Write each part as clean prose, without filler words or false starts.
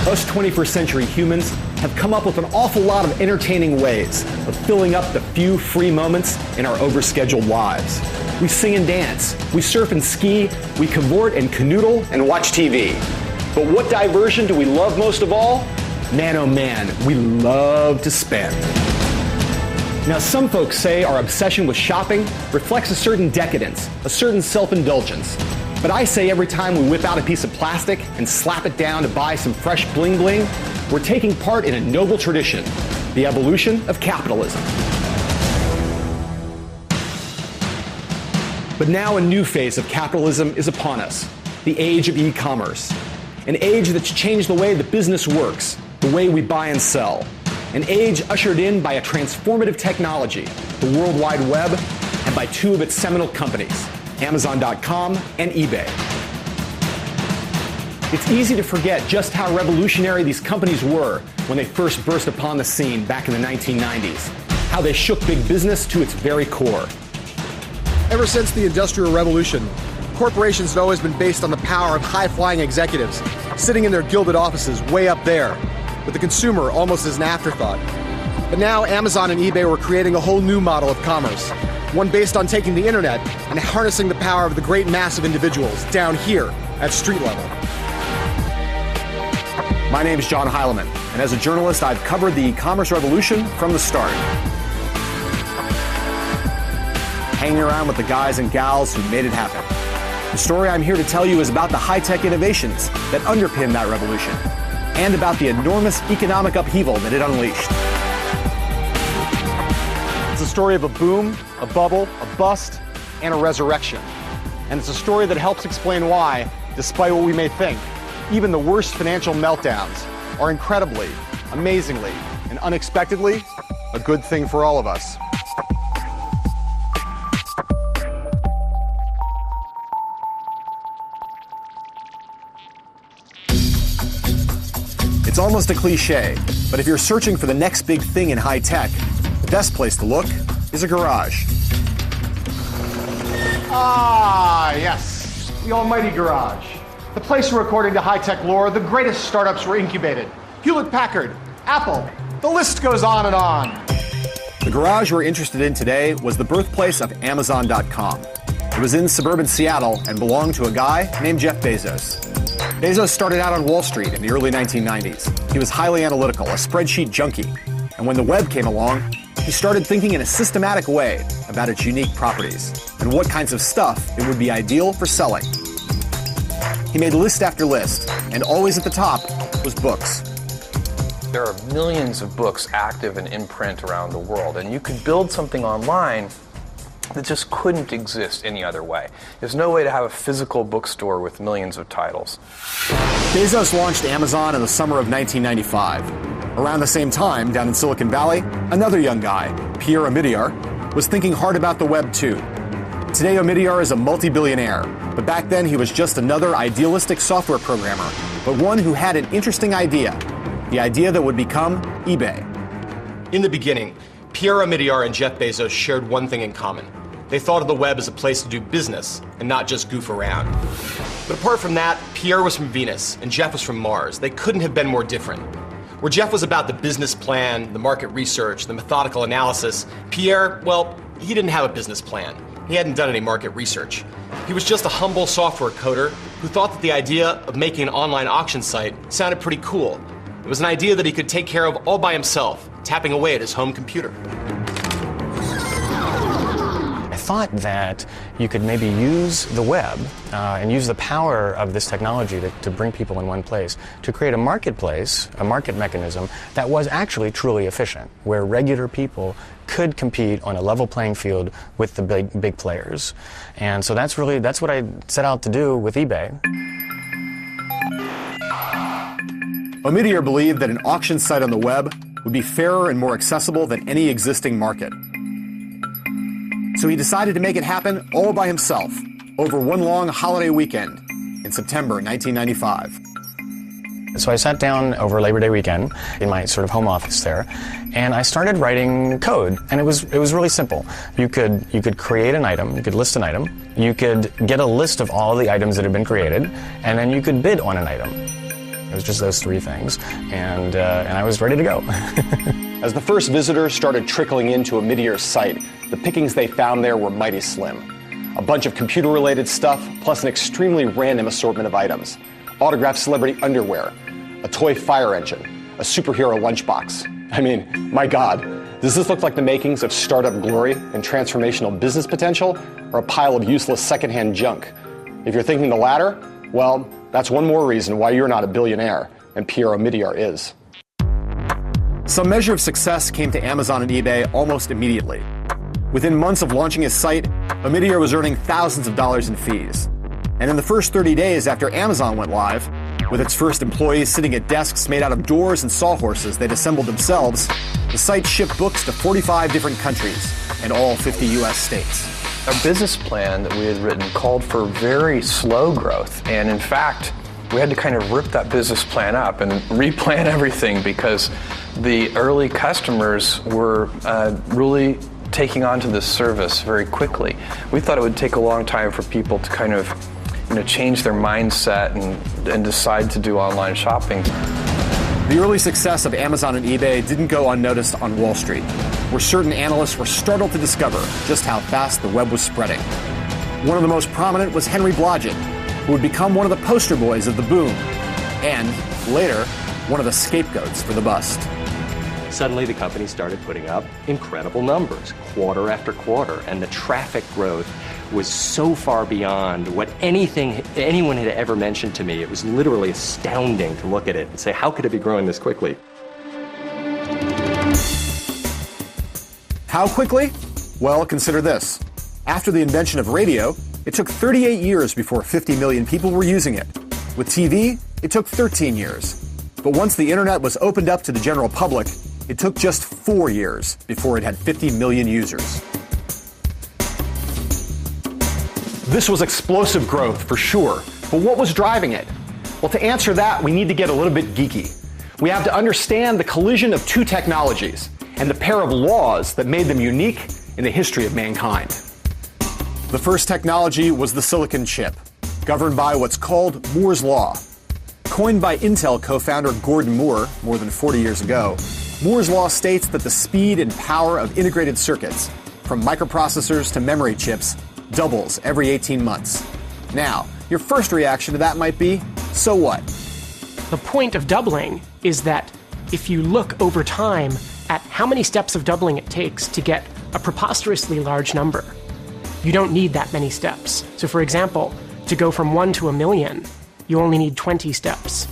Us 21st century humans have come up with an awful lot of entertaining ways of filling up the few free moments in our overscheduled lives. We sing and dance, we surf and ski, we cavort and canoodle and watch TV. But what diversion do we love most of all? Man, oh man, we love to spend. Now, some folks say our obsession with shopping reflects a certain decadence, a certain self-indulgence. But I say every time we whip out a piece of plastic and slap it down to buy some fresh bling bling, we're taking part in a noble tradition, the evolution of capitalism. But now a new phase of capitalism is upon us, the age of e-commerce. An age that's changed the way the business works, the way we buy and sell. An age ushered in by a transformative technology, the World Wide Web, and by two of its seminal companies, Amazon.com and eBay. It's easy to forget just how revolutionary these companies were when they first burst upon the scene back in the 1990s, how they shook big business to its very core. Ever since the Industrial Revolution, corporations have always been based on the power of high-flying executives sitting in their gilded offices way up there, with the consumer almost as an afterthought. But now Amazon and eBay were creating a whole new model of commerce, one based on taking the internet and harnessing the power of the great mass of individuals down here at street level. My name is John Heilemann, and as a journalist, I've covered the e-commerce revolution from the start. Hanging around with the guys and gals who made it happen. The story I'm here to tell you is about the high-tech innovations that underpin that revolution, and about the enormous economic upheaval that it unleashed. It's a story of a boom, a bubble, a bust, and a resurrection. And it's a story that helps explain why, despite what we may think, even the worst financial meltdowns are incredibly, amazingly, and unexpectedly a good thing for all of us. It's almost a cliche, but if you're searching for the next big thing in high tech, the best place to look is a garage. Ah, yes, the almighty garage. The place where, according to high-tech lore, the greatest startups were incubated. Hewlett-Packard, Apple, the list goes on and on. The garage we're interested in today was the birthplace of Amazon.com. It was in suburban Seattle and belonged to a guy named Jeff Bezos. Bezos started out on Wall Street in the early 1990s. He was highly analytical, a spreadsheet junkie. And when the web came along, he started thinking in a systematic way about its unique properties and what kinds of stuff it would be ideal for selling. He made list after list, and always at the top was books. There are millions of books active and in print around the world, and you could build something online that just couldn't exist any other way. There's no way to have a physical bookstore with millions of titles. Bezos launched Amazon in the summer of 1995. Around the same time, down in Silicon Valley, another young guy, Pierre Omidyar, was thinking hard about the web too. Today, Omidyar is a multi-billionaire, but back then he was just another idealistic software programmer, but one who had an interesting idea, the idea that would become eBay. In the beginning, Pierre Omidyar and Jeff Bezos shared one thing in common. They thought of the web as a place to do business and not just goof around. But apart from that, Pierre was from Venus and Jeff was from Mars. They couldn't have been more different. Where Jeff was about the business plan, the market research, the methodical analysis, Pierre, well, he didn't have a business plan. He hadn't done any market research. He was just a humble software coder who thought that the idea of making an online auction site sounded pretty cool. It was an idea that he could take care of all by himself, tapping away at his home computer. I thought that you could maybe use the web and use the power of this technology to bring people in one place to create a marketplace, a market mechanism that was actually truly efficient, where regular people could compete on a level playing field with the big players. And so that's what I set out to do with eBay. Omidyar believed that an auction site on the web would be fairer and more accessible than any existing market. So he decided to make it happen all by himself over one long holiday weekend in September 1995. So I sat down over Labor Day weekend in my sort of home office there, and I started writing code. And it was really simple. You could create an item, you could list an item, you could get a list of all the items that had been created, and then you could bid on an item. was just those three things, and I was ready to go. As the first visitors started trickling into Meteor's site, the pickings they found there were mighty slim. A bunch of computer-related stuff, plus an extremely random assortment of items. Autographed celebrity underwear, a toy fire engine, a superhero lunchbox. I mean, my God, does this look like the makings of startup glory and transformational business potential, or a pile of useless secondhand junk? If you're thinking the latter, well, that's one more reason why you're not a billionaire, and Piero Meteor is. Some measure of success came to Amazon and eBay almost immediately. Within months of launching his site, Meteor was earning thousands of dollars in fees. And in the first 30 days after Amazon went live, with its first employees sitting at desks made out of doors and sawhorses they'd assembled themselves, the site shipped books to 45 different countries and all 50 U.S. states. Our business plan that we had written called for very slow growth, and in fact, we had to kind of rip that business plan up and replan everything because the early customers were really taking on to this service very quickly. We thought it would take a long time for people to kind of change their mindset and decide to do online shopping. The early success of Amazon and eBay didn't go unnoticed on Wall Street, where certain analysts were startled to discover just how fast the web was spreading. One of the most prominent was Henry Blodgett, who would become one of the poster boys of the boom, and, later, one of the scapegoats for the bust. Suddenly the company started putting up incredible numbers, quarter after quarter, and the traffic growth was so far beyond what anyone had ever mentioned to me. It was literally astounding to look at it and say, how could it be growing this quickly? How quickly? Well, consider this. After the invention of radio, it took 38 years before 50 million people were using it. With TV, it took 13 years. But once the internet was opened up to the general public, it took just 4 years before it had 50 million users. This was explosive growth, for sure. But what was driving it? Well, to answer that, we need to get a little bit geeky. We have to understand the collision of two technologies and the pair of laws that made them unique in the history of mankind. The first technology was the silicon chip, governed by what's called Moore's Law. Coined by Intel co-founder Gordon Moore more than 40 years ago, Moore's Law states that the speed and power of integrated circuits, from microprocessors to memory chips, doubles every 18 months. Now, your first reaction to that might be, so what? The point of doubling is that if you look over time at how many steps of doubling it takes to get a preposterously large number, you don't need that many steps. So for example, to go from 1 to 1 million, you only need 20 steps.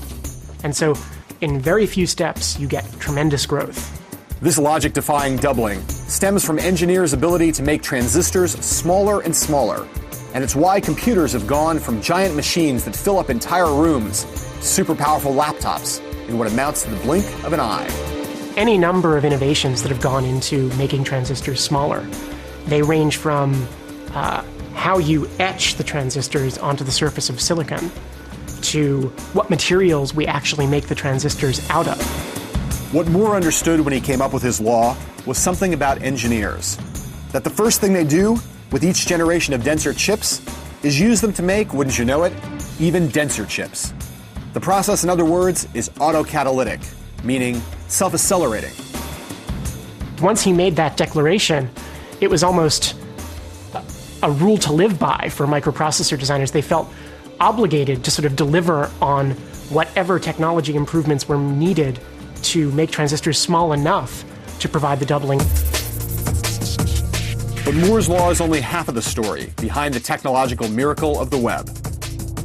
And so in very few steps, you get tremendous growth. This logic-defying doubling stems from engineers' ability to make transistors smaller and smaller. And it's why computers have gone from giant machines that fill up entire rooms to super powerful laptops in what amounts to the blink of an eye. Any number of innovations that have gone into making transistors smaller. They range from how you etch the transistors onto the surface of silicon to what materials we actually make the transistors out of. What Moore understood when he came up with his law was something about engineers. That the first thing they do with each generation of denser chips is use them to make, wouldn't you know it, even denser chips. The process, in other words, is autocatalytic, meaning self-accelerating. Once he made that declaration, it was almost a rule to live by for microprocessor designers. They felt obligated to sort of deliver on whatever technology improvements were needed to make transistors small enough to provide the doubling. But Moore's Law is only half of the story behind the technological miracle of the web.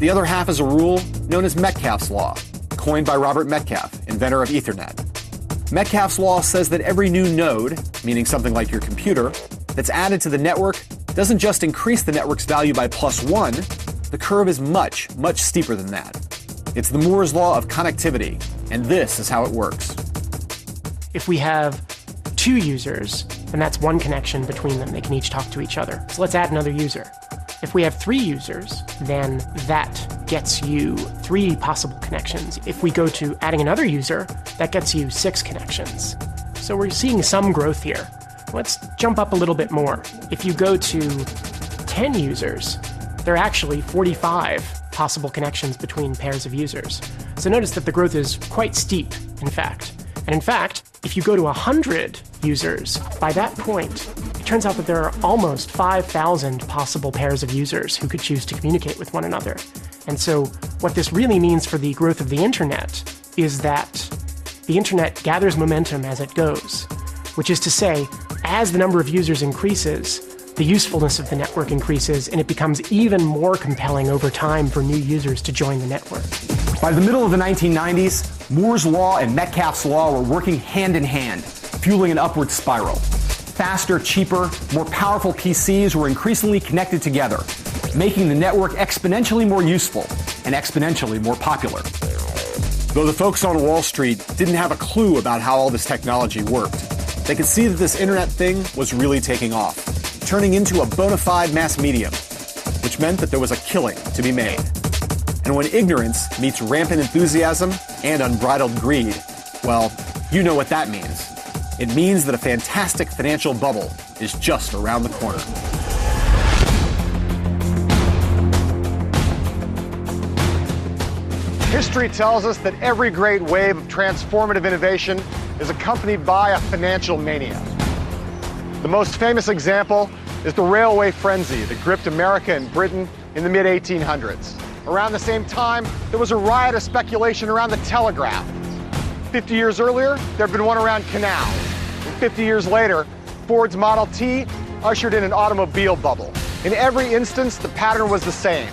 The other half is a rule known as Metcalfe's Law, coined by Robert Metcalfe, inventor of Ethernet. Metcalfe's Law says that every new node, meaning something like your computer, that's added to the network doesn't just increase the network's value by +1, the curve is much, much steeper than that. It's the Moore's Law of connectivity, and this is how it works. If we have 2 users, and that's one connection between them, they can each talk to each other. So let's add another user. If we have 3 users, then that gets you 3 possible connections. If we go to adding another user, that gets you 6 connections. So we're seeing some growth here. Let's jump up a little bit more. If you go to 10 users, there are actually 45 possible connections between pairs of users. So notice that the growth is quite steep, in fact. And in fact, if you go to 100 users, by that point, it turns out that there are almost 5,000 possible pairs of users who could choose to communicate with one another. And so what this really means for the growth of the internet is that the internet gathers momentum as it goes, which is to say, as the number of users increases, the usefulness of the network increases, and it becomes even more compelling over time for new users to join the network. By the middle of the 1990s, Moore's Law and Metcalfe's Law were working hand in hand, fueling an upward spiral. Faster, cheaper, more powerful PCs were increasingly connected together, making the network exponentially more useful and exponentially more popular. Though the folks on Wall Street didn't have a clue about how all this technology worked, they could see that this internet thing was really taking off, turning into a bona fide mass medium, which meant that there was a killing to be made. And when ignorance meets rampant enthusiasm and unbridled greed, well, you know what that means. It means that a fantastic financial bubble is just around the corner. History tells us that every great wave of transformative innovation is accompanied by a financial mania. The most famous example is the railway frenzy that gripped America and Britain in the mid-1800s. Around the same time, there was a riot of speculation around the telegraph. 50 years earlier, there had been one around canals. And 50 years later, Ford's Model T ushered in an automobile bubble. In every instance, the pattern was the same.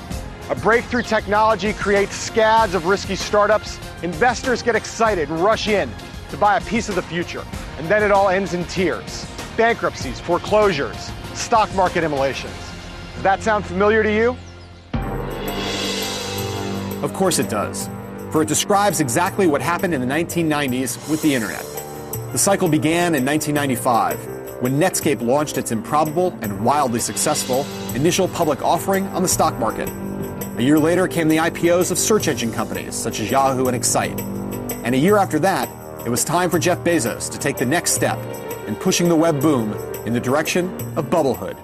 A breakthrough technology creates scads of risky startups. Investors get excited and rush in to buy a piece of the future. And then it all ends in tears. Bankruptcies, foreclosures, stock market immolations. Does that sound familiar to you? Of course it does, for it describes exactly what happened in the 1990s with the internet. The cycle began in 1995, when Netscape launched its improbable and wildly successful initial public offering on the stock market. A year later came the IPOs of search engine companies such as Yahoo and Excite. And a year after that, it was time for Jeff Bezos to take the next step in pushing the web boom in the direction of bubblehood.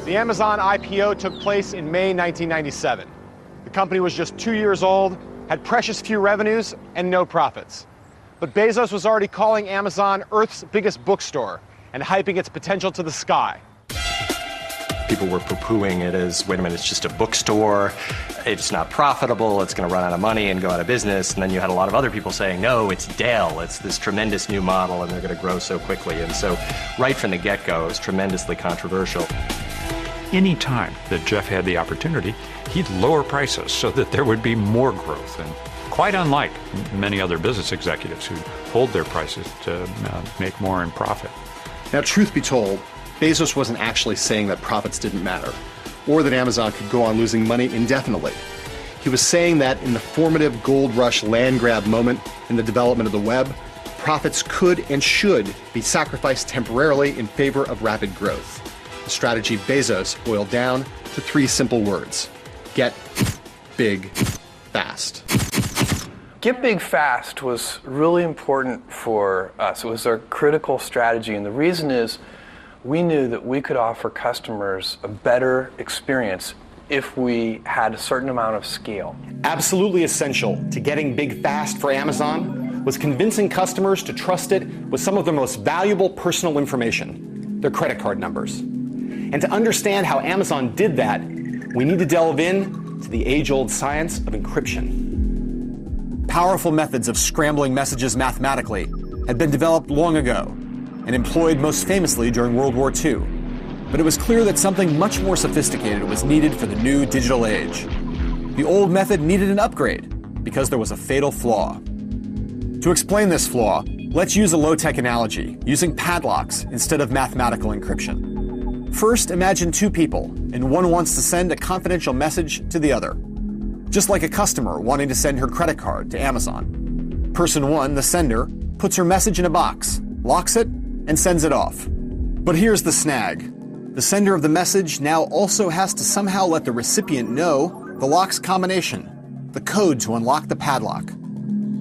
The Amazon IPO took place in May 1997. The company was just 2 years old, had precious few revenues, and no profits. But Bezos was already calling Amazon Earth's biggest bookstore and hyping its potential to the sky. People were poo-pooing it as, wait a minute, it's just a bookstore, it's not profitable, it's going to run out of money and go out of business. And then you had a lot of other people saying, no, it's Dell, it's this tremendous new model and they're going to grow so quickly. And so right from the get-go, it was tremendously controversial. Any time that Jeff had the opportunity, he'd lower prices so that there would be more growth. And quite unlike many other business executives who hold their prices to make more in profit. Now, truth be told, Bezos wasn't actually saying that profits didn't matter, or that Amazon could go on losing money indefinitely. He was saying that in the formative gold rush land grab moment in the development of the web, profits could and should be sacrificed temporarily in favor of rapid growth. The strategy Bezos boiled down to 3 simple words: get big fast. Get big fast was really important for us. It was our critical strategy, and the reason is we knew that we could offer customers a better experience if we had a certain amount of scale. Absolutely essential to getting big fast for Amazon was convincing customers to trust it with some of their most valuable personal information, their credit card numbers. And to understand how Amazon did that, we need to delve in to the age-old science of encryption. Powerful methods of scrambling messages mathematically had been developed long ago and employed most famously during World War II. But it was clear that something much more sophisticated was needed for the new digital age. The old method needed an upgrade because there was a fatal flaw. To explain this flaw, let's use a low-tech analogy, using padlocks instead of mathematical encryption. First, imagine 2 people, and one wants to send a confidential message to the other. Just like a customer wanting to send her credit card to Amazon. Person 1, the sender, puts her message in a box, locks it, and sends it off. But here's the snag. The sender of the message now also has to somehow let the recipient know the lock's combination, the code to unlock the padlock.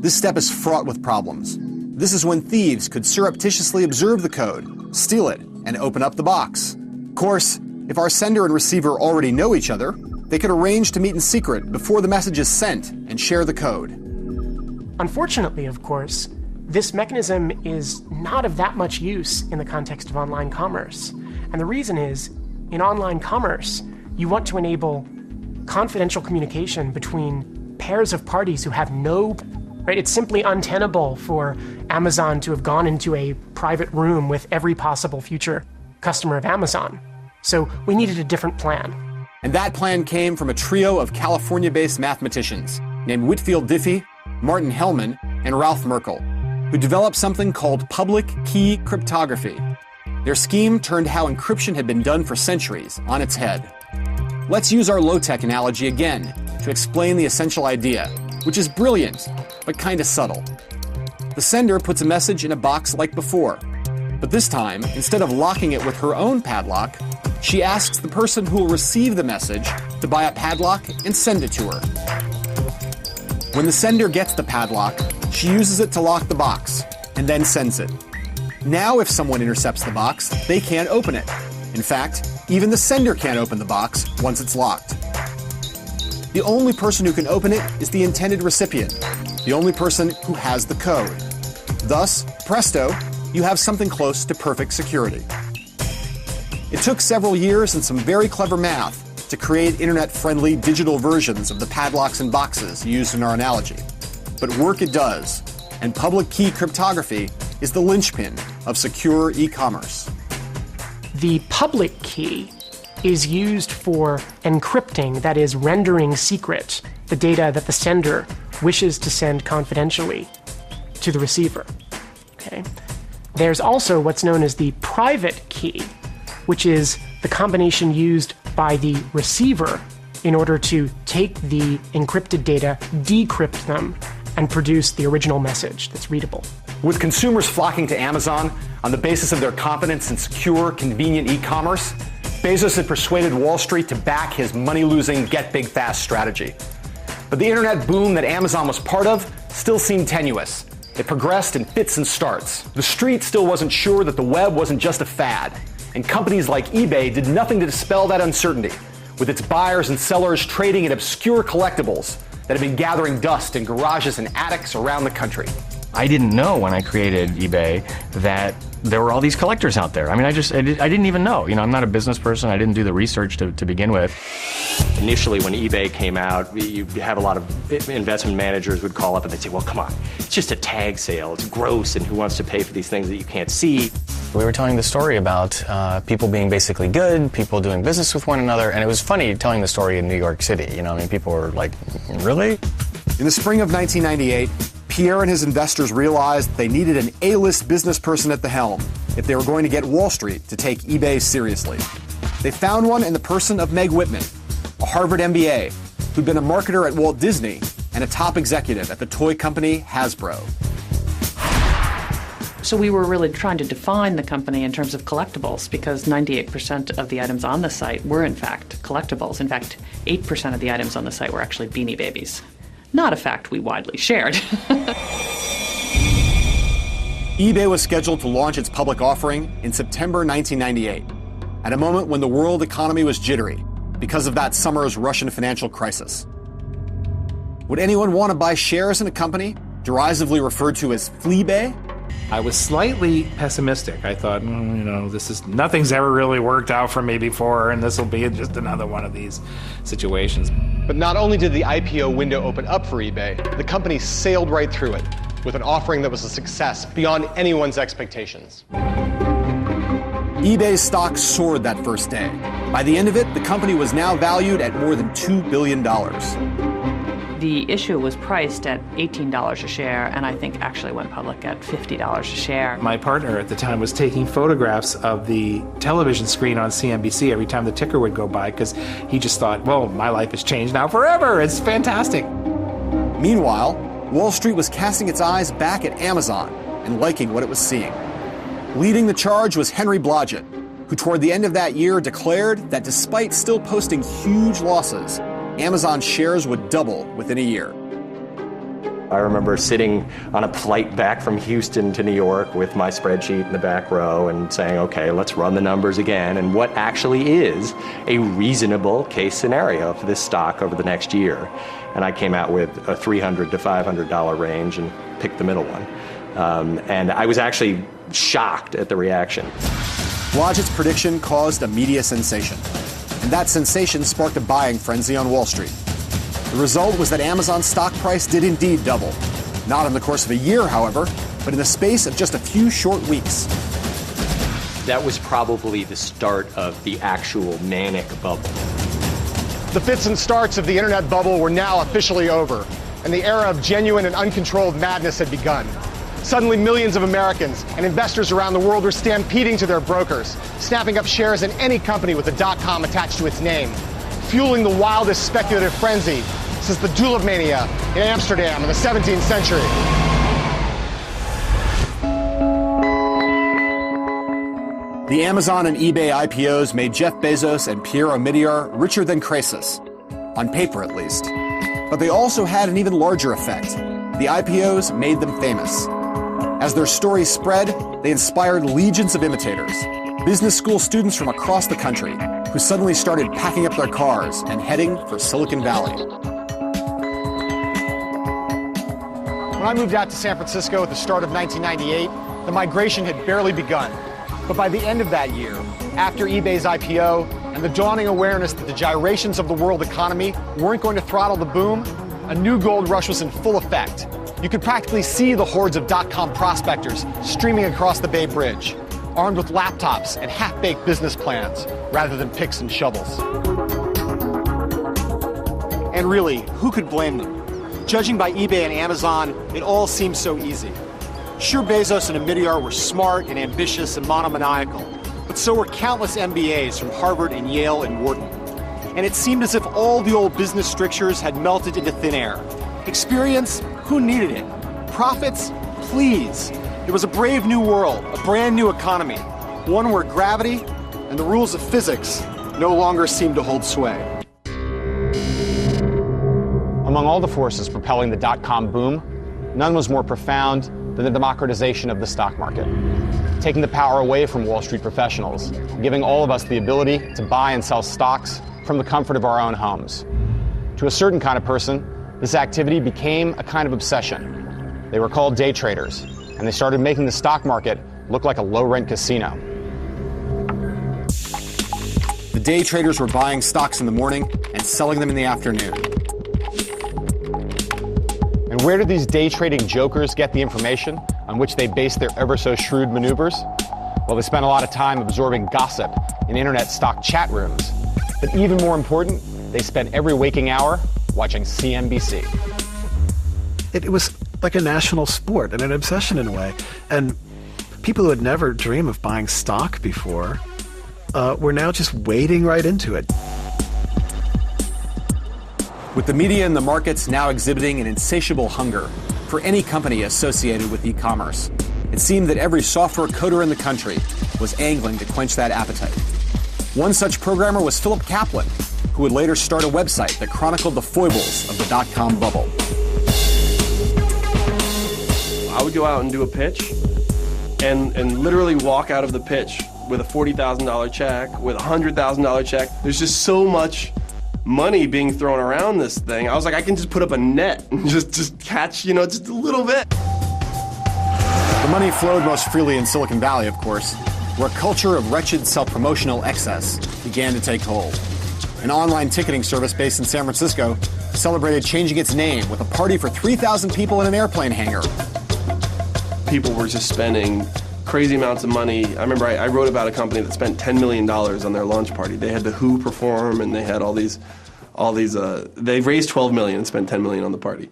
This step is fraught with problems. This is when thieves could surreptitiously observe the code, steal it, and open up the box. Of course, If our sender and receiver already know each other, they could arrange to meet in secret before the message is sent and share the code. Unfortunately, of course, this mechanism is not of that much use in the context of online commerce. And the reason is, in online commerce, you want to enable confidential communication between pairs of parties who have no... Right? It's simply untenable for Amazon to have gone into a private room with every possible future customer of Amazon. So we needed a different plan. And that plan came from a trio of California-based mathematicians named Whitfield Diffie, Martin Hellman, and Ralph Merkle, who developed something called public key cryptography. Their scheme turned how encryption had been done for centuries on its head. Let's use our low-tech analogy again to explain the essential idea, which is brilliant, but kind of subtle. The sender puts a message in a box like before, but this time, instead of locking it with her own padlock, she asks the person who will receive the message to buy a padlock and send it to her. When the sender gets the padlock, she uses it to lock the box, and then sends it. Now if someone intercepts the box, they can't open it. In fact, even the sender can't open the box once it's locked. The only person who can open it is the intended recipient, the only person who has the code. Thus, presto, you have something close to perfect security. It took several years and some very clever math to create internet-friendly digital versions of the padlocks and boxes used in our analogy. But work it does, and public key cryptography is the linchpin of secure e-commerce. The public key is used for encrypting, that is, rendering secret the data that the sender wishes to send confidentially to the receiver. Okay. There's also what's known as the private key, which is the combination used by the receiver in order to take the encrypted data, decrypt them, and produce the original message that's readable. With consumers flocking to Amazon on the basis of their confidence in secure, convenient e-commerce, Bezos had persuaded Wall Street to back his money-losing, get-big-fast strategy. But the internet boom that Amazon was part of still seemed tenuous. It progressed in fits and starts. The street still wasn't sure that the web wasn't just a fad, and companies like eBay did nothing to dispel that uncertainty, with its buyers and sellers trading in obscure collectibles that had been gathering dust in garages and attics around the country. I didn't know when I created eBay that there were all these collectors out there. I mean, I didn't even know. You know, I'm not a business person. I didn't do the research to begin with. Initially, when eBay came out, you have a lot of investment managers would call up and they'd say, well, come on, it's just a tag sale. It's gross, and who wants to pay for these things that you can't see? We were telling the story about people being basically good, people doing business with one another, and it was funny telling the story in New York City. You know, I mean, people were like, really? In the spring of 1998, Pierre and his investors realized they needed an A-list business person at the helm if they were going to get Wall Street to take eBay seriously. They found one in the person of Meg Whitman, a Harvard MBA who'd been a marketer at Walt Disney and a top executive at the toy company Hasbro. So we were really trying to define the company in terms of collectibles, because 98% of the items on the site were in fact collectibles. In fact, 8% of the items on the site were actually Beanie Babies. Not a fact we widely shared. eBay was scheduled to launch its public offering in September 1998, at a moment when the world economy was jittery because of that summer's Russian financial crisis. Would anyone want to buy shares in a company derisively referred to as Fleabay? I was slightly pessimistic. I thought, nothing's ever really worked out for me before, and this will be just another one of these situations. But not only did the IPO window open up for eBay, the company sailed right through it with an offering that was a success beyond anyone's expectations. eBay's stock soared that first day. By the end of it, the company was now valued at more than $2 billion. The issue was priced at $18 a share, and I think actually went public at $50 a share. My partner at the time was taking photographs of the television screen on CNBC every time the ticker would go by, because he just thought, well, my life has changed now forever. It's fantastic. Meanwhile, Wall Street was casting its eyes back at Amazon and liking what it was seeing. Leading the charge was Henry Blodgett, who toward the end of that year declared that despite still posting huge losses, Amazon shares would double within a year. I remember sitting on a flight back from Houston to New York with my spreadsheet in the back row and saying, okay, let's run the numbers again, and what actually is a reasonable case scenario for this stock over the next year. And I came out with a $300 to $500 range and picked the middle one. And I was actually shocked at the reaction. Blodgett's prediction caused a media sensation, and that sensation sparked a buying frenzy on Wall Street. The result was that Amazon's stock price did indeed double. Not in the course of a year, however, but in the space of just a few short weeks. That was probably the start of the actual manic bubble. The fits and starts of the internet bubble were now officially over, and the era of genuine and uncontrolled madness had begun. Suddenly, millions of Americans and investors around the world were stampeding to their brokers, snapping up shares in any company with a .com attached to its name, fueling the wildest speculative frenzy since the tulip mania in Amsterdam in the 17th century. The Amazon and eBay IPOs made Jeff Bezos and Pierre Omidyar richer than Croesus, on paper at least. But they also had an even larger effect. The IPOs made them famous. As their story spread, they inspired legions of imitators, business school students from across the country, who suddenly started packing up their cars and heading for Silicon Valley. When I moved out to San Francisco at the start of 1998, the migration had barely begun. But by the end of that year, after eBay's IPO and the dawning awareness that the gyrations of the world economy weren't going to throttle the boom, a new gold rush was in full effect. You could practically see the hordes of .com prospectors streaming across the Bay Bridge, armed with laptops and half-baked business plans rather than picks and shovels. And really, who could blame them? Judging by eBay and Amazon, it all seemed so easy. Sure, Bezos and Omidyar were smart and ambitious and monomaniacal, but so were countless MBAs from Harvard and Yale and Wharton. And it seemed as if all the old business strictures had melted into thin air. Experience? Who needed it? Profits? Please. It was a brave new world, a brand new economy, one where gravity and the rules of physics no longer seemed to hold sway. Among all the forces propelling the .com boom, none was more profound than the democratization of the stock market, taking the power away from Wall Street professionals, giving all of us the ability to buy and sell stocks from the comfort of our own homes. To a certain kind of person, this activity became a kind of obsession. They were called day traders, and they started making the stock market look like a low-rent casino. The day traders were buying stocks in the morning and selling them in the afternoon. And where did these day trading jokers get the information on which they based their ever-so-shrewd maneuvers? Well, they spent a lot of time absorbing gossip in internet stock chat rooms. But even more important, they spent every waking hour watching CNBC. It was like a national sport and an obsession in a way. And people who had never dreamed of buying stock before were now just wading right into it. With the media and the markets now exhibiting an insatiable hunger for any company associated with e-commerce, it seemed that every software coder in the country was angling to quench that appetite. One such programmer was Philip Kaplan, who would later start a website that chronicled the foibles of the .com bubble. I would go out and do a pitch and literally walk out of the pitch with a $40,000 check, with a $100,000 check. There's just so much money being thrown around this thing. I was like, I can just put up a net and just catch, just a little bit. The money flowed most freely in Silicon Valley, of course, where a culture of wretched self-promotional excess began to take hold. An online ticketing service based in San Francisco celebrated changing its name with a party for 3,000 people in an airplane hangar. People were just spending crazy amounts of money. I remember I wrote about a company that spent $10 million on their launch party. They had The Who perform, and they had all these. They raised $12 million and spent $10 million on the party.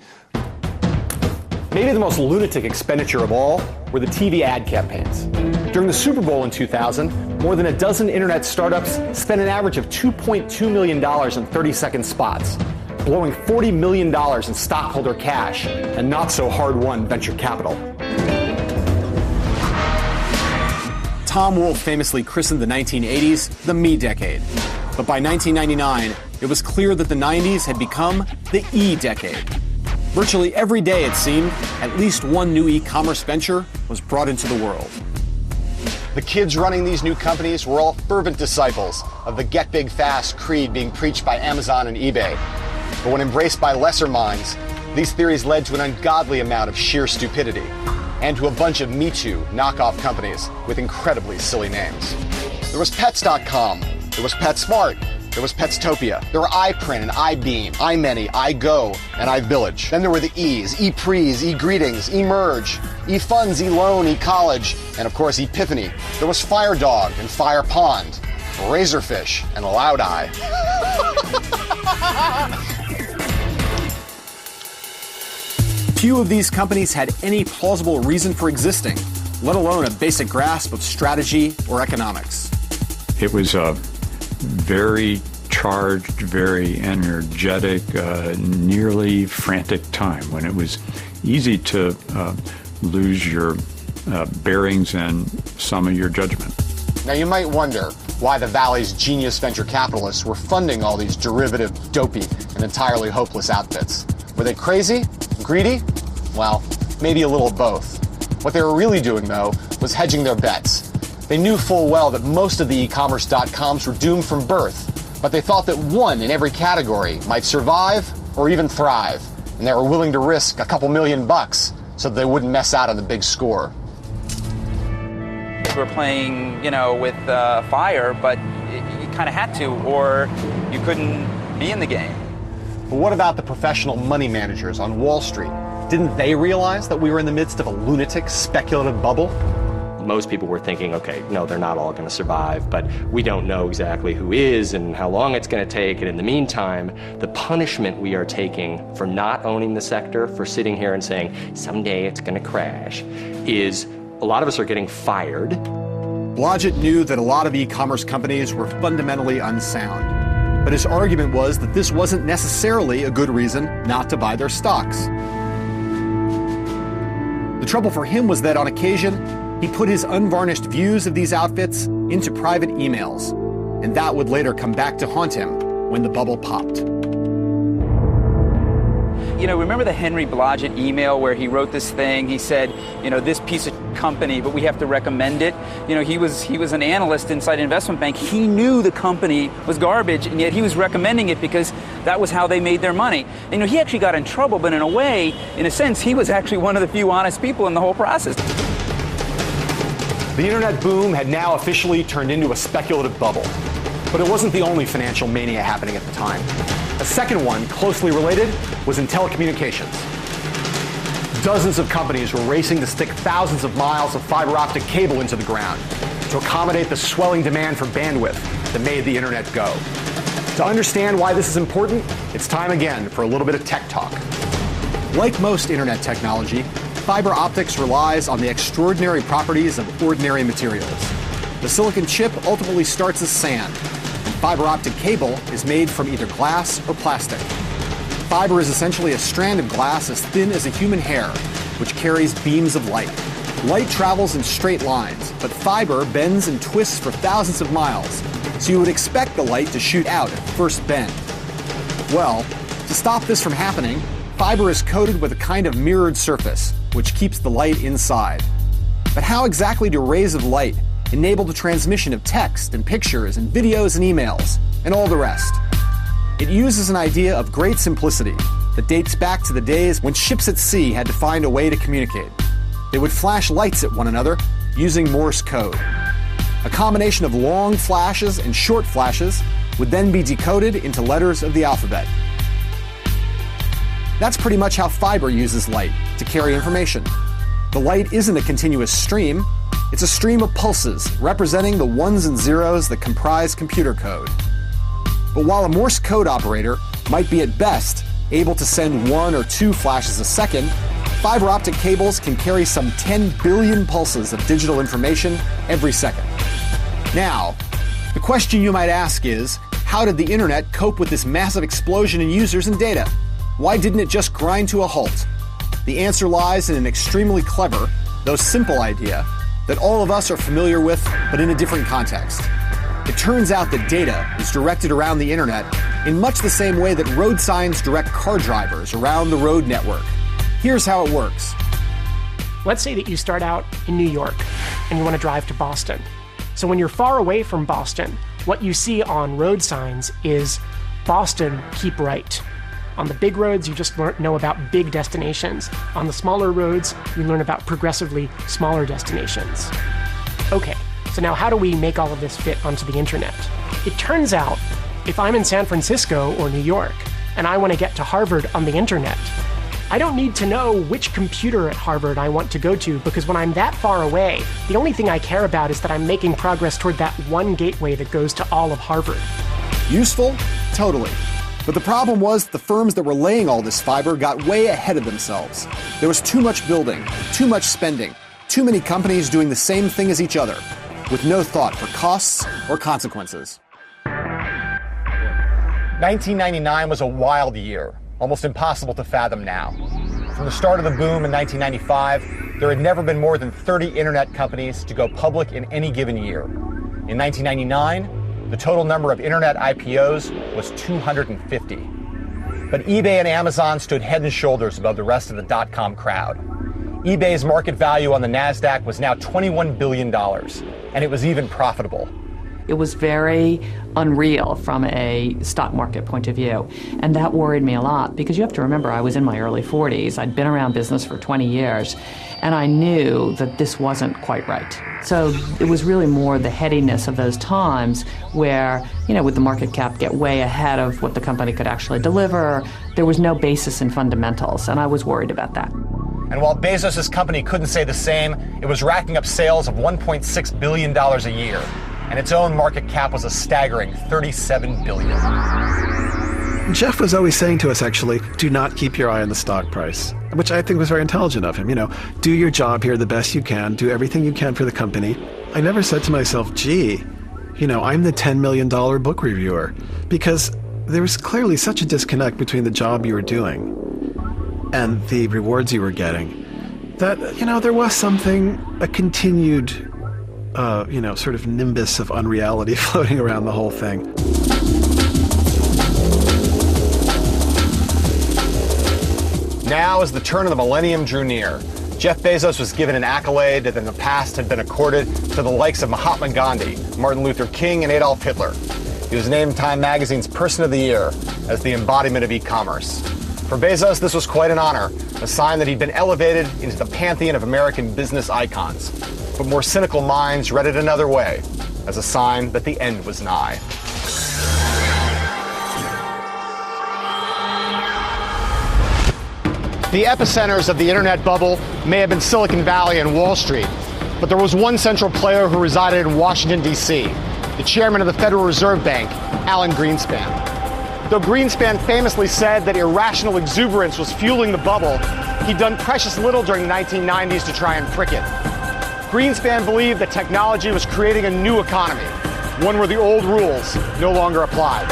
Maybe the most lunatic expenditure of all were the TV ad campaigns. During the Super Bowl in 2000, more than a dozen internet startups spent an average of $2.2 million in 30-second spots, blowing $40 million in stockholder cash and not so hard-won venture capital. Tom Wolfe famously christened the 1980s the me decade. But by 1999, it was clear that the 90s had become the E decade. Virtually every day, it seemed, at least one new e-commerce venture was brought into the world. The kids running these new companies were all fervent disciples of the get big fast creed being preached by Amazon and eBay. But when embraced by lesser minds, these theories led to an ungodly amount of sheer stupidity and to a bunch of Me Too knockoff companies with incredibly silly names. There was Pets.com, there was PetSmart, there was Petstopia, there were iPrint and iBeam, iMany, iGo, and iVillage. Then there were the E's, ePrees, eGreetings, eMerge, eFunds, eLoan, eCollege, and of course ePiphany. There was FireDog and FirePond, Razorfish and Loudeye. Few of these companies had any plausible reason for existing, let alone a basic grasp of strategy or economics. It was a very charged, very energetic, nearly frantic time when it was easy to lose your bearings and some of your judgment. Now you might wonder why the Valley's genius venture capitalists were funding all these derivative, dopey, and entirely hopeless outfits. Were they crazy? Greedy? Well, maybe a little of both. What they were really doing, though, was hedging their bets. They knew full well that most of the e-commerce.coms were doomed from birth, but they thought that one in every category might survive or even thrive, and they were willing to risk a couple $1,000,000 so that they wouldn't mess out on the big score. We're playing, with fire, but you kind of had to, or you couldn't be in the game. But what about the professional money managers on Wall Street? Didn't they realize that we were in the midst of a lunatic, speculative bubble? Most people were thinking, okay, no, they're not all going to survive, but we don't know exactly who is and how long it's going to take. And in the meantime, the punishment we are taking for not owning the sector, for sitting here and saying, someday it's going to crash, is a lot of us are getting fired. Blodgett knew that a lot of e-commerce companies were fundamentally unsound. But his argument was that this wasn't necessarily a good reason not to buy their stocks. The trouble for him was that on occasion, he put his unvarnished views of these outfits into private emails, and that would later come back to haunt him when the bubble popped. Remember the Henry Blodgett email where he wrote this thing? He said, this piece of company, but we have to recommend it. He was an analyst inside an investment bank. He knew the company was garbage, and yet he was recommending it because that was how they made their money. And, he actually got in trouble, but in a sense, he was actually one of the few honest people in the whole process. The internet boom had now officially turned into a speculative bubble. But it wasn't the only financial mania happening at the time. A second one, closely related, was in telecommunications. Dozens of companies were racing to stick thousands of miles of fiber optic cable into the ground to accommodate the swelling demand for bandwidth that made the internet go. To understand why this is important, it's time again for a little bit of tech talk. Like most internet technology, fiber optics relies on the extraordinary properties of ordinary materials. The silicon chip ultimately starts as sand. Fiber optic cable is made from either glass or plastic. Fiber is essentially a strand of glass as thin as a human hair, which carries beams of light. Light travels in straight lines, but fiber bends and twists for thousands of miles, so you would expect the light to shoot out at first bend. Well, to stop this from happening, fiber is coated with a kind of mirrored surface, which keeps the light inside. But how exactly do rays of light enable the transmission of text and pictures and videos and emails, and all the rest? It uses an idea of great simplicity that dates back to the days when ships at sea had to find a way to communicate. They would flash lights at one another using Morse code. A combination of long flashes and short flashes would then be decoded into letters of the alphabet. That's pretty much how fiber uses light to carry information. The light isn't a continuous stream. It's a stream of pulses representing the ones and zeros that comprise computer code. But while a Morse code operator might be at best able to send 1 or 2 flashes a second, fiber optic cables can carry some 10 billion pulses of digital information every second. Now, the question you might ask is, how did the internet cope with this massive explosion in users and data? Why didn't it just grind to a halt? The answer lies in an extremely clever, though simple idea that all of us are familiar with, but in a different context. It turns out that data is directed around the internet in much the same way that road signs direct car drivers around the road network. Here's how it works. Let's say that you start out in New York and you want to drive to Boston. So when you're far away from Boston, what you see on road signs is Boston, keep right. On the big roads, you just know about big destinations. On the smaller roads, you learn about progressively smaller destinations. Okay, so now how do we make all of this fit onto the internet? It turns out, if I'm in San Francisco or New York, and I want to get to Harvard on the internet, I don't need to know which computer at Harvard I want to go to, because when I'm that far away, the only thing I care about is that I'm making progress toward that one gateway that goes to all of Harvard. Useful? Totally. But the problem was the firms that were laying all this fiber got way ahead of themselves. There was too much building, too much spending, too many companies doing the same thing as each other, with no thought for costs or consequences. 1999 was a wild year, almost impossible to fathom now. From the start of the boom in 1995, there had never been more than 30 internet companies to go public in any given year. In 1999, the total number of internet IPOs was 250. But eBay and Amazon stood head and shoulders above the rest of the dot-com crowd. eBay's market value on the NASDAQ was now $21 billion, and it was even profitable. It was very unreal from a stock market point of view. And that worried me a lot, because you have to remember, I was in my early 40s. I'd been around business for 20 years, and I knew that this wasn't quite right. So it was really more the headiness of those times where, would the market cap get way ahead of what the company could actually deliver? There was no basis in fundamentals, and I was worried about that. And while Bezos' company couldn't say the same, it was racking up sales of $1.6 billion a year. And its own market cap was a staggering $37 billion. Jeff was always saying to us, actually, do not keep your eye on the stock price, which I think was very intelligent of him. Do your job here the best you can, do everything you can for the company. I never said to myself, gee, I'm the $10 million book reviewer, because there was clearly such a disconnect between the job you were doing and the rewards you were getting that, there was something, a continued sort of nimbus of unreality floating around the whole thing. Now, as the turn of the millennium drew near, Jeff Bezos was given an accolade that in the past had been accorded to the likes of Mahatma Gandhi, Martin Luther King, and Adolf Hitler. He was named Time Magazine's Person of the Year as the embodiment of e-commerce. For Bezos, this was quite an honor, a sign that he'd been elevated into the pantheon of American business icons. But more cynical minds read it another way, as a sign that the end was nigh. The epicenters of the internet bubble may have been Silicon Valley and Wall Street, but there was one central player who resided in Washington, D.C., the chairman of the Federal Reserve Bank, Alan Greenspan. Though Greenspan famously said that irrational exuberance was fueling the bubble, he'd done precious little during the 1990s to try and prick it. Greenspan believed that technology was creating a new economy, one where the old rules no longer applied.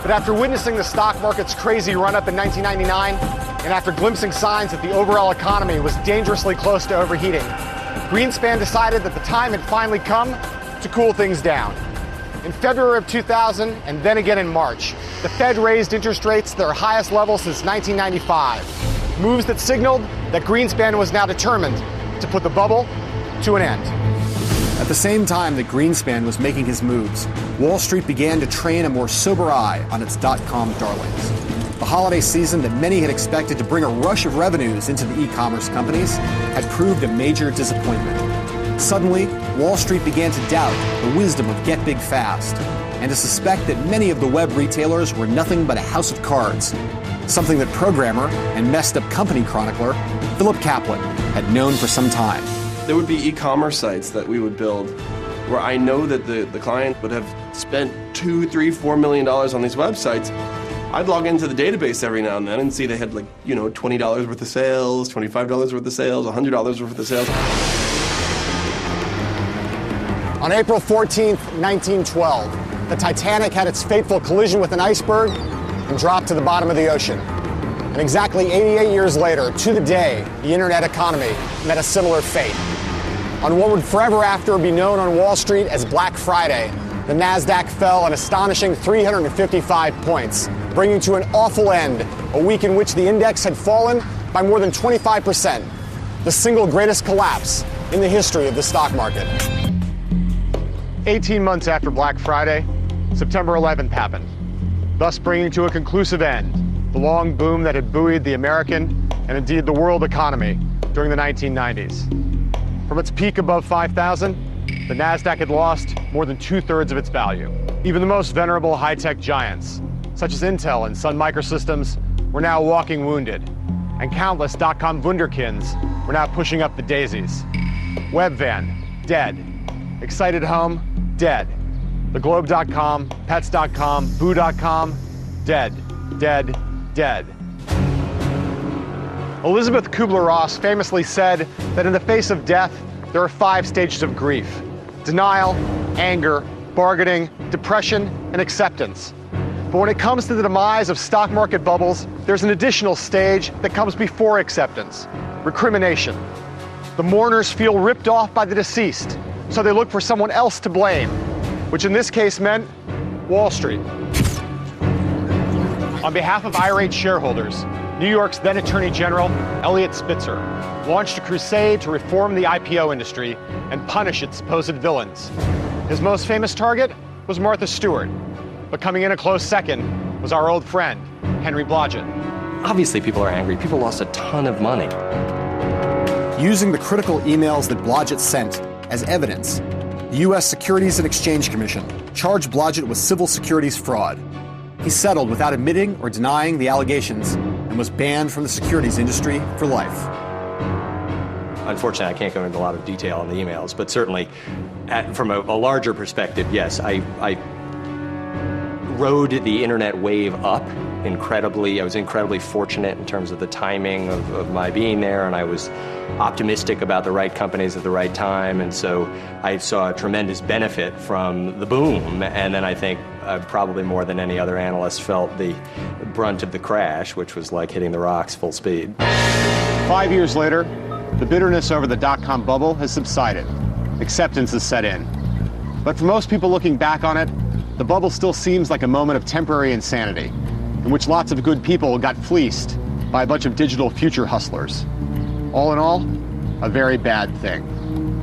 But after witnessing the stock market's crazy run-up in 1999, and after glimpsing signs that the overall economy was dangerously close to overheating, Greenspan decided that the time had finally come to cool things down. In February of 2000, and then again in March, the Fed raised interest rates to their highest level since 1995. Moves that signaled that Greenspan was now determined to put the bubble to an end. At the same time that Greenspan was making his moves, Wall Street began to train a more sober eye on its dot-com darlings. The holiday season that many had expected to bring a rush of revenues into the e-commerce companies had proved a major disappointment. Suddenly, Wall Street began to doubt the wisdom of get big fast, and to suspect that many of the web retailers were nothing but a house of cards, something that programmer and messed-up company chronicler Philip Kaplan had known for some time. There would be e-commerce sites that we would build where I know that the client would have spent $2, $3, $4 million on these websites. I'd log into the database every now and then and see they had $20 worth of sales, $25 worth of sales, $100 worth of sales. On April 14th, 1912, the Titanic had its fateful collision with an iceberg and dropped to the bottom of the ocean. And exactly 88 years later, to the day, the internet economy met a similar fate. On what would forever after be known on Wall Street as Black Friday, the NASDAQ fell an astonishing 355 points, bringing to an awful end a week in which the index had fallen by more than 25%, the single greatest collapse in the history of the stock market. 18 months after Black Friday, September 11th happened, thus bringing to a conclusive end the long boom that had buoyed the American and indeed the world economy during the 1990s. From its peak above 5,000, the NASDAQ had lost more than 2/3 of its value. Even the most venerable high-tech giants, such as Intel and Sun Microsystems, were now walking wounded, and countless dot-com wunderkinds were now pushing up the daisies. Webvan, dead. Excited Home, dead. TheGlobe.com, Pets.com, Boo.com, dead, dead, dead. Elizabeth Kubler-Ross famously said that in the face of death, there are 5 stages of grief: denial, anger, bargaining, depression, and acceptance. But when it comes to the demise of stock market bubbles, there's an additional stage that comes before acceptance: recrimination. The mourners feel ripped off by the deceased, so they look for someone else to blame, which in this case meant Wall Street. On behalf of irate shareholders, New York's then Attorney General, Eliot Spitzer, launched a crusade to reform the IPO industry and punish its supposed villains. His most famous target was Martha Stewart, but coming in a close second was our old friend, Henry Blodgett. Obviously, people are angry. People lost a ton of money. Using the critical emails that Blodgett sent as evidence, the U.S. Securities and Exchange Commission charged Blodgett with civil securities fraud. He settled without admitting or denying the allegations and was banned from the securities industry for life. Unfortunately, I can't go into a lot of detail on the emails, but certainly from a larger perspective, yes, I rode the internet wave up incredibly. I was incredibly fortunate in terms of the timing of my being there, and I was optimistic about the right companies at the right time, and so I saw a tremendous benefit from the boom, and then I think probably more than any other analyst felt the brunt of the crash, which was like hitting the rocks full speed. 5 years later, the bitterness over the dot-com bubble has subsided. Acceptance has set in. But for most people looking back on it, the bubble still seems like a moment of temporary insanity, in which lots of good people got fleeced by a bunch of digital future hustlers. All in all, a very bad thing.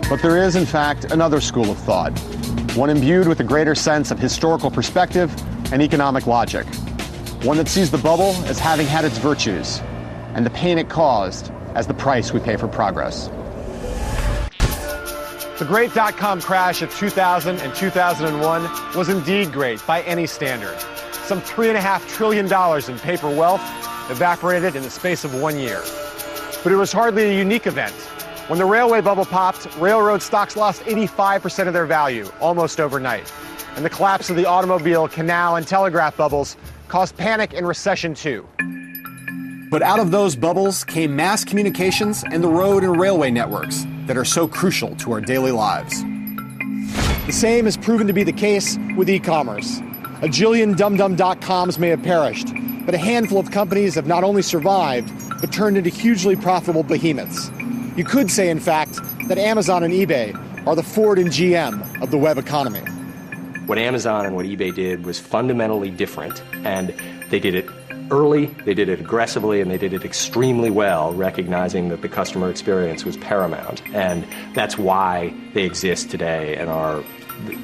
But there is, in fact, another school of thought, one imbued with a greater sense of historical perspective and economic logic, one that sees the bubble as having had its virtues, and the pain it caused as the price we pay for progress. The great dot-com crash of 2000 and 2001 was indeed great by any standard. Some $3.5 trillion in paper wealth evaporated in the space of 1 year. But it was hardly a unique event. When the railway bubble popped, railroad stocks lost 85% of their value almost overnight. And the collapse of the automobile, canal, and telegraph bubbles caused panic and recession too. But out of those bubbles came mass communications and the road and railway networks that are so crucial to our daily lives. The same has proven to be the case with e-commerce. A jillion dum-dum.coms may have perished, but a handful of companies have not only survived, but turned into hugely profitable behemoths. You could say, in fact, that Amazon and eBay are the Ford and GM of the web economy. What Amazon and what eBay did was fundamentally different, and they did it early, they did it aggressively, and they did it extremely well, recognizing that the customer experience was paramount. And that's why they exist today and are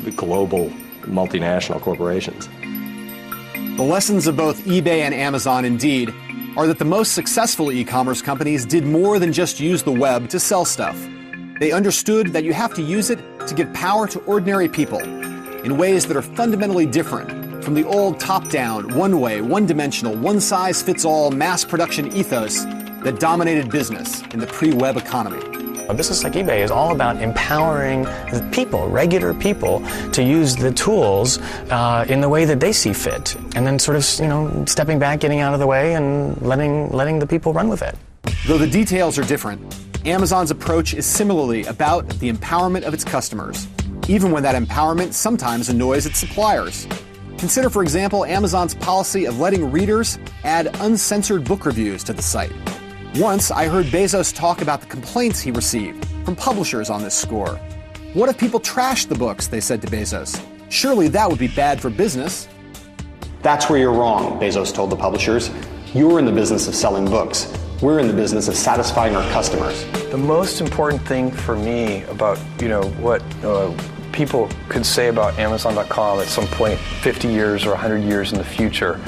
the global multinational corporations. The lessons of both eBay and Amazon, indeed, are that the most successful e-commerce companies did more than just use the web to sell stuff. They understood that you have to use it to give power to ordinary people in ways that are fundamentally different from the old top-down, one-way, one-dimensional, one-size-fits-all mass production ethos that dominated business in the pre-web economy. A business like eBay is all about empowering people, regular people, to use the tools in the way that they see fit, and then sort of, stepping back, getting out of the way, and letting the people run with it. Though the details are different, Amazon's approach is similarly about the empowerment of its customers, even when that empowerment sometimes annoys its suppliers. Consider, for example, Amazon's policy of letting readers add uncensored book reviews to the site. Once, I heard Bezos talk about the complaints he received from publishers on this score. What if people trashed the books, they said to Bezos. Surely that would be bad for business. That's where you're wrong, Bezos told the publishers. You're in the business of selling books. We're in the business of satisfying our customers. The most important thing for me about, what people could say about Amazon.com at some point 50 years or 100 years in the future,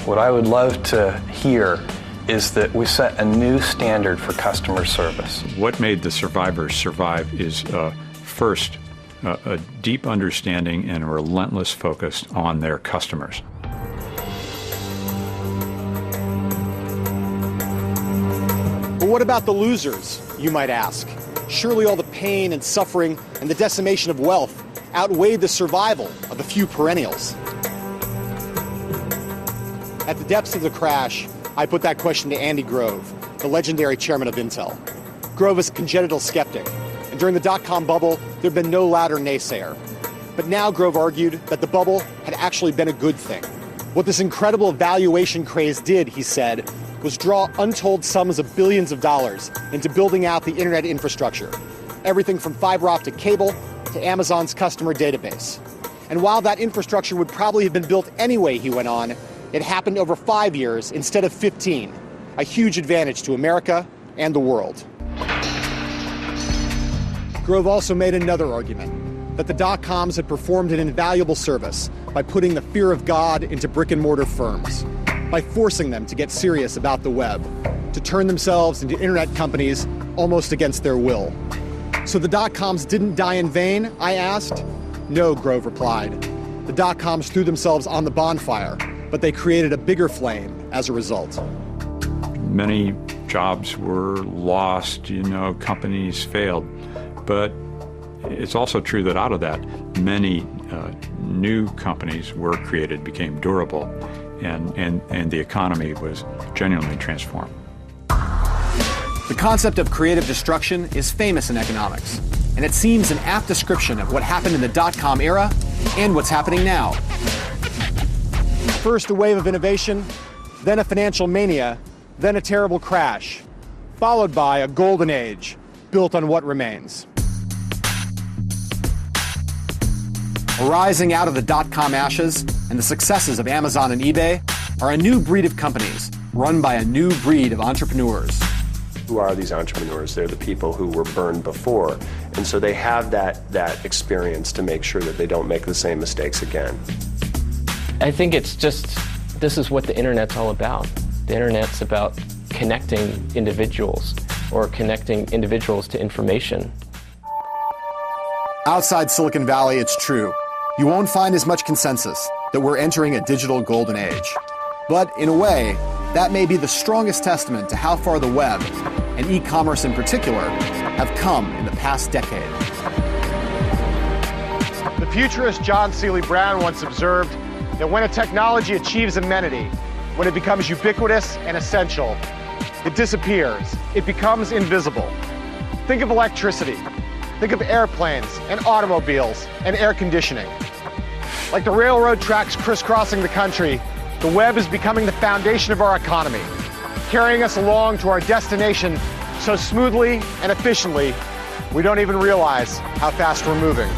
what I would love to hear is that we set a new standard for customer service. What made the survivors survive is first, a deep understanding and a relentless focus on their customers. But what about the losers, you might ask? Surely all the pain and suffering and the decimation of wealth outweighed the survival of a few perennials. At the depths of the crash, I put that question to Andy Grove, the legendary chairman of Intel. Grove is a congenital skeptic, and during the dot-com bubble, there had been no louder naysayer. But now Grove argued that the bubble had actually been a good thing. What this incredible valuation craze did, he said, was draw untold sums of billions of dollars into building out the internet infrastructure, everything from fiber optic cable to Amazon's customer database. And while that infrastructure would probably have been built anyway, he went on, it happened over 5 years instead of 15, a huge advantage to America and the world. Grove also made another argument, that the dot-coms had performed an invaluable service by putting the fear of God into brick-and-mortar firms, by forcing them to get serious about the web, to turn themselves into internet companies almost against their will. So the dot-coms didn't die in vain, I asked? No, Grove replied. The dot-coms threw themselves on the bonfire, but they created a bigger flame as a result. Many jobs were lost, companies failed. But it's also true that out of that, many new companies were created, became durable, and the economy was genuinely transformed. The concept of creative destruction is famous in economics, and it seems an apt description of what happened in the dot-com era and what's happening now. First a wave of innovation, then a financial mania, then a terrible crash, followed by a golden age built on what remains. Arising out of the dot-com ashes and the successes of Amazon and eBay are a new breed of companies run by a new breed of entrepreneurs. Who are these entrepreneurs? They're the people who were burned before, and so they have that experience to make sure that they don't make the same mistakes again. I think it's just, this is what the internet's all about. The internet's about connecting individuals or connecting individuals to information. Outside Silicon Valley, it's true. You won't find as much consensus that we're entering a digital golden age. But in a way, that may be the strongest testament to how far the web, and e-commerce in particular, have come in the past decade. The futurist John Seely Brown once observed that when a technology achieves amenity, when it becomes ubiquitous and essential, it disappears. It becomes invisible. Think of electricity. Think of airplanes and automobiles and air conditioning. Like the railroad tracks crisscrossing the country, the web is becoming the foundation of our economy, carrying us along to our destination so smoothly and efficiently, we don't even realize how fast we're moving.